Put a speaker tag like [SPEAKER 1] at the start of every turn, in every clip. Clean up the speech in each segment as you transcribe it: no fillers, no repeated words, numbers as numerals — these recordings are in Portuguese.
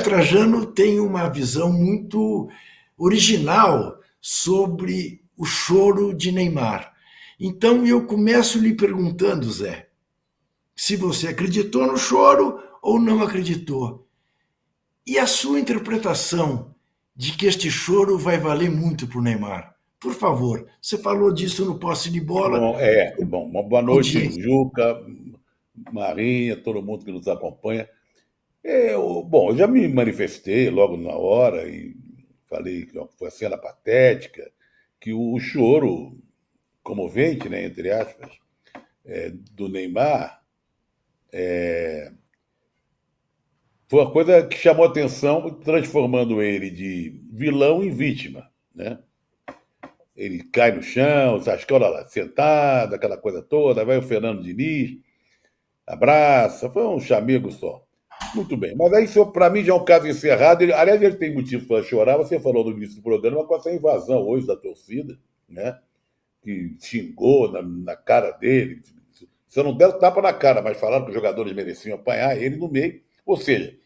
[SPEAKER 1] Trajano tem uma visão muito original sobre o choro de Neymar. Então eu começo lhe perguntando, Zé, se você acreditou no choro ou não acreditou. E a sua interpretação de que este choro vai valer muito para o Neymar? Por favor, você falou disso no posse de bola.
[SPEAKER 2] Bom, uma boa noite,
[SPEAKER 1] Audiência.
[SPEAKER 2] Juca, Marinha, todo mundo que nos acompanha. Eu já me manifestei logo na hora e falei que foi a cena patética, que o choro comovente, né, entre aspas, do Neymar foi uma coisa que chamou atenção, transformando ele de vilão em vítima, né? Ele cai no chão, Sascola lá, sentado, aquela coisa toda, vai o Fernando Diniz, abraça, foi um chamego só. Muito bem, mas aí, para mim, já é um caso encerrado. Aliás, ele tem motivo para chorar. Você falou no início do programa com essa invasão hoje da torcida, né? Que xingou na cara dele. Se não deram tapa na cara, mas falaram que os jogadores mereciam apanhar, ele no meio. Ou seja,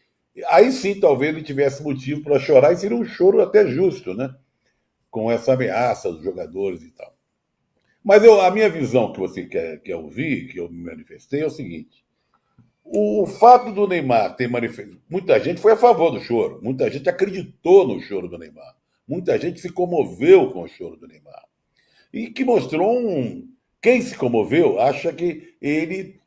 [SPEAKER 2] aí sim talvez ele tivesse motivo para chorar, e seria um choro até justo, né? Com essa ameaça dos jogadores e tal. Mas a minha visão que você quer ouvir, que eu me manifestei, é o seguinte: o fato do Neymar ter manifestado. Muita gente foi a favor do choro, muita gente acreditou no choro do Neymar, muita gente se comoveu com o choro do Neymar. E que mostrou um. Quem se comoveu acha que ele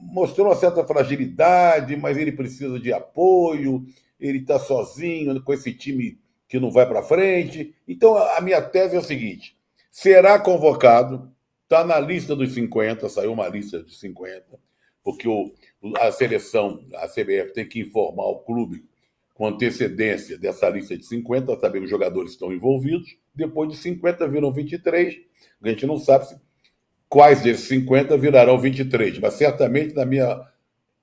[SPEAKER 2] mostrou uma certa fragilidade, mas ele precisa de apoio, ele está sozinho com esse time que não vai para frente. Então, a minha tese é o seguinte: será convocado, está na lista dos 50, saiu uma lista de 50, porque a seleção, a CBF, tem que informar o clube com antecedência dessa lista de 50, para saber que os jogadores estão envolvidos. Depois de 50 viram 23. A gente não sabe quais desses 50 virarão 23, mas certamente, na minha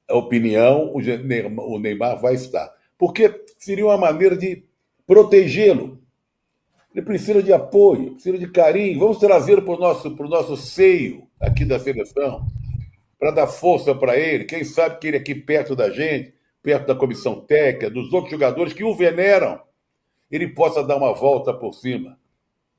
[SPEAKER 2] opinião, o Neymar vai estar. Porque seria uma maneira de protegê-lo. Ele precisa de apoio, precisa de carinho. Vamos trazê-lo para o nosso seio aqui da seleção, para dar força para ele. Quem sabe que ele aqui perto da gente, perto da comissão técnica, dos outros jogadores que o veneram, ele possa dar uma volta por cima.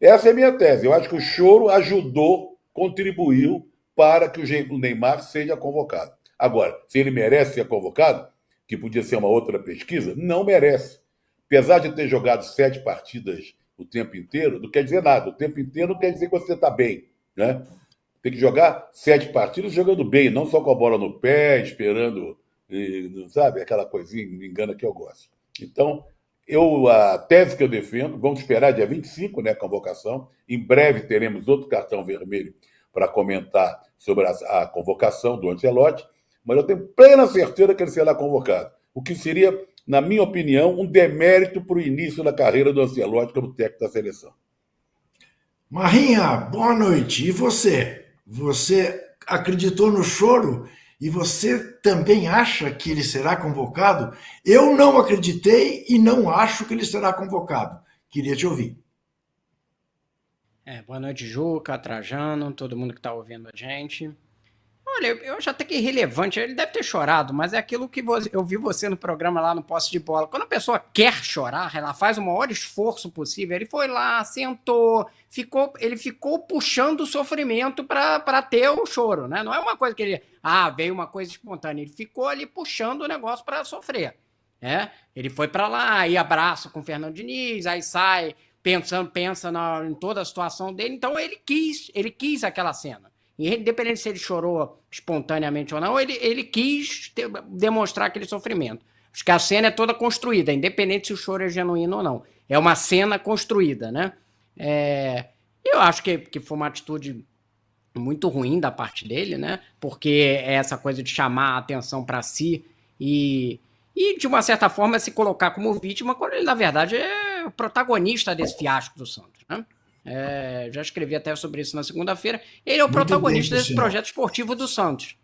[SPEAKER 2] Essa é a minha tese. Eu acho que o choro ajudou, contribuiu para que o Neymar seja convocado. Agora, se ele merece ser convocado, que podia ser uma outra pesquisa, não merece. Apesar de ter jogado 7 partidas o tempo inteiro, não quer dizer nada. O tempo inteiro não quer dizer que você está bem, né? Tem que jogar 7 partidas jogando bem, não só com a bola no pé, esperando, sabe, aquela coisinha me engana que eu gosto. Então, a tese que eu defendo, vamos esperar dia 25, né, a convocação. Em breve teremos outro cartão vermelho para comentar sobre a convocação do Ancelotti, mas eu tenho plena certeza que ele será convocado. O que seria, na minha opinião, um demérito para o início da carreira do Ancelotti como técnico da seleção.
[SPEAKER 1] Marinha, boa noite. E você? Você acreditou no choro? E você também acha que ele será convocado? Eu não acreditei e não acho que ele será convocado. Queria te ouvir.
[SPEAKER 3] Boa noite, Juca, Trajano, todo mundo que está ouvindo a gente. Olha, eu acho até que é irrelevante, ele deve ter chorado, mas é aquilo que eu vi você no programa lá no Posse de Bola. Quando a pessoa quer chorar, ela faz o maior esforço possível. Ele foi lá, sentou, ele ficou puxando o sofrimento para ter o choro, né? Não é uma coisa que ele, veio uma coisa espontânea, ele ficou ali puxando o negócio para sofrer. Ele foi para lá, aí abraça com o Fernando Diniz, aí sai, pensa em toda a situação dele. Então ele quis aquela cena. Independente se ele chorou espontaneamente ou não, ele quis demonstrar aquele sofrimento. Acho que a cena é toda construída, independente se o choro é genuíno ou não. É uma cena construída, né? Eu acho que foi uma atitude muito ruim da parte dele, né? Porque é essa coisa de chamar a atenção para si e, de uma certa forma, se colocar como vítima, quando ele, na verdade, é o protagonista desse fiasco do Santos, né? Já escrevi até sobre isso na segunda-feira. Ele é o protagonista desse projeto esportivo do Santos.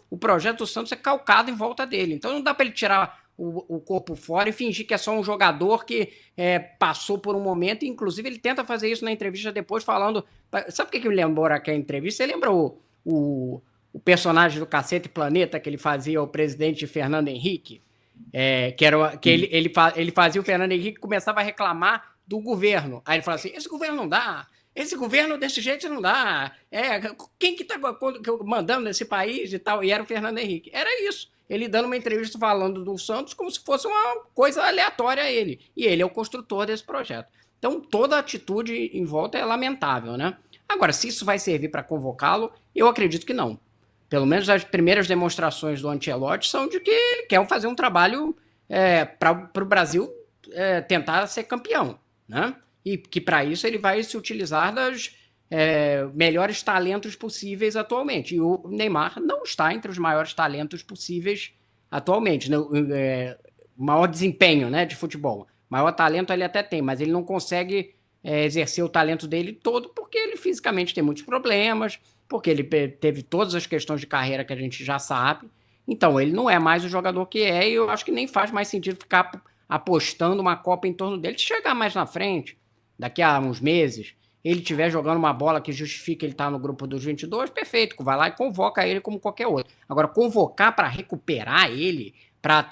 [SPEAKER 3] O projeto do Santos é calcado em volta dele. Então não dá para ele tirar o corpo fora e fingir que é só um jogador que passou por um momento. Inclusive, ele tenta fazer isso na entrevista depois, falando... Sabe o que me lembrou aquela entrevista? Você lembra o personagem do Cacete Planeta que ele fazia, o presidente Fernando Henrique? Ele fazia o Fernando Henrique começava a reclamar do governo. Aí ele falava assim: esse governo não dá, esse governo desse jeito não dá. Quem que está mandando nesse país e tal? E era o Fernando Henrique. Era isso. Ele dando uma entrevista falando do Santos como se fosse uma coisa aleatória a ele. E ele é o construtor desse projeto. Então, toda a atitude em volta é lamentável, né? Agora, se isso vai servir para convocá-lo, eu acredito que não. Pelo menos as primeiras demonstrações do Ancelotti são de que ele quer fazer um trabalho para o Brasil tentar ser campeão, né? E que para isso ele vai se utilizar dos melhores talentos possíveis atualmente. E o Neymar não está entre os maiores talentos possíveis atualmente. Maior desempenho, né, de futebol. Maior talento ele até tem, mas ele não consegue exercer o talento dele todo porque ele fisicamente tem muitos problemas, porque ele teve todas as questões de carreira que a gente já sabe. Então, ele não é mais o jogador que é, e eu acho que nem faz mais sentido ficar apostando uma Copa em torno dele. Se chegar mais na frente, daqui a uns meses, ele estiver jogando uma bola que justifica ele estar no grupo dos 22, perfeito, vai lá e convoca ele como qualquer outro. Agora, convocar para recuperar ele, para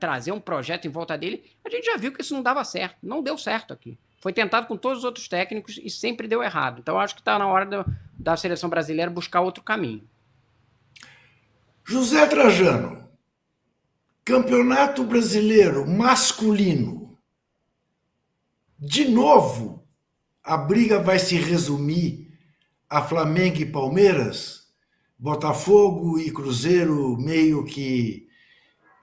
[SPEAKER 3] trazer um projeto em volta dele, a gente já viu que isso não dava certo, não deu certo aqui. Foi tentado com todos os outros técnicos e sempre deu errado. Então, acho que está na hora da seleção brasileira buscar outro caminho.
[SPEAKER 1] José Trajano, Campeonato Brasileiro masculino. De novo, a briga vai se resumir a Flamengo e Palmeiras? Botafogo e Cruzeiro meio que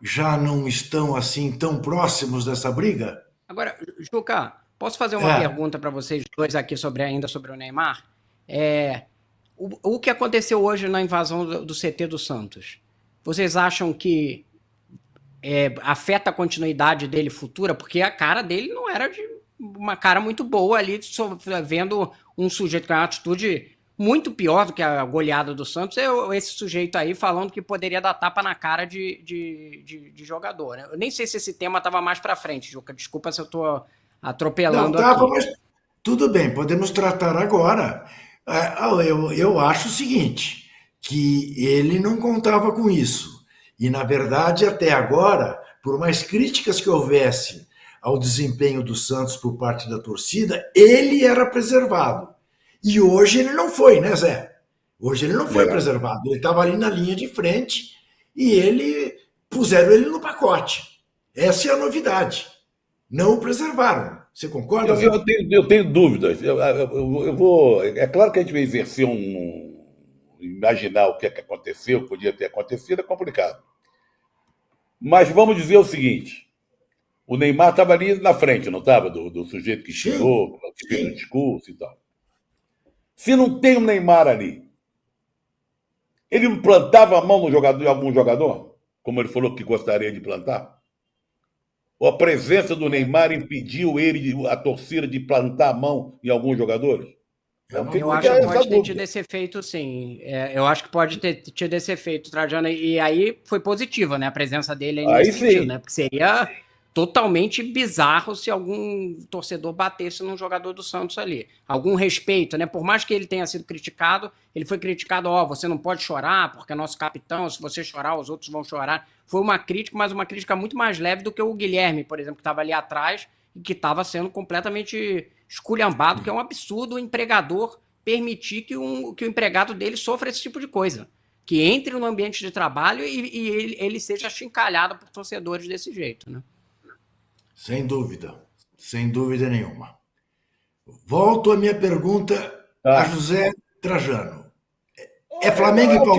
[SPEAKER 1] já não estão assim tão próximos dessa briga?
[SPEAKER 3] Agora, Juca, posso fazer uma pergunta para vocês dois aqui ainda sobre o Neymar? O que aconteceu hoje na invasão do CT do Santos, vocês acham que afeta a continuidade dele futura? Porque a cara dele não era de uma cara muito boa ali, vendo um sujeito com uma atitude muito pior do que a goleada do Santos, esse sujeito aí falando que poderia dar tapa na cara de jogador. Né? Eu nem sei se esse tema estava mais para frente, Juca, desculpa se eu estou atropelando aqui.
[SPEAKER 1] Mas tudo bem, podemos tratar agora. Eu acho o seguinte, que ele não contava com isso. E, na verdade, até agora, por mais críticas que houvesse ao desempenho do Santos por parte da torcida, ele era preservado. E hoje ele não foi, né, Zé? Hoje ele não foi preservado. Ele estava ali na linha de frente e puseram ele no pacote. Essa é a novidade. Não o preservaram. Você concorda?
[SPEAKER 2] Eu tenho dúvidas. É claro que a gente vai exercer imaginar o que aconteceu, podia ter acontecido, é complicado. Mas vamos dizer o seguinte: o Neymar estava ali na frente, não estava? Do sujeito que chegou, que fez o discurso e tal. Se não tem o Neymar ali, ele não plantava a mão em algum jogador, como ele falou que gostaria de plantar? Ou a presença do Neymar impediu a torcida de plantar a mão em alguns jogadores?
[SPEAKER 3] Eu acho que pode ter tido esse efeito, sim. Eu acho que pode ter tido esse efeito, Trajano. E aí foi positivo, né? A presença dele aí nesse sentido, né? Porque seria totalmente bizarro se algum torcedor batesse num jogador do Santos ali. Algum respeito, né? Por mais que ele tenha sido criticado, ele foi criticado, você não pode chorar porque é nosso capitão, se você chorar, os outros vão chorar. Foi uma crítica, mas uma crítica muito mais leve do que o Guilherme, por exemplo, que estava ali atrás e que estava sendo completamente esculhambado, que é um absurdo o empregador permitir que o empregado dele sofra esse tipo de coisa. Que entre no ambiente de trabalho e ele seja achincalhado por torcedores desse jeito, né?
[SPEAKER 1] Sem dúvida nenhuma. Volto à minha pergunta a José Trajano. É Flamengo e Palmeiras?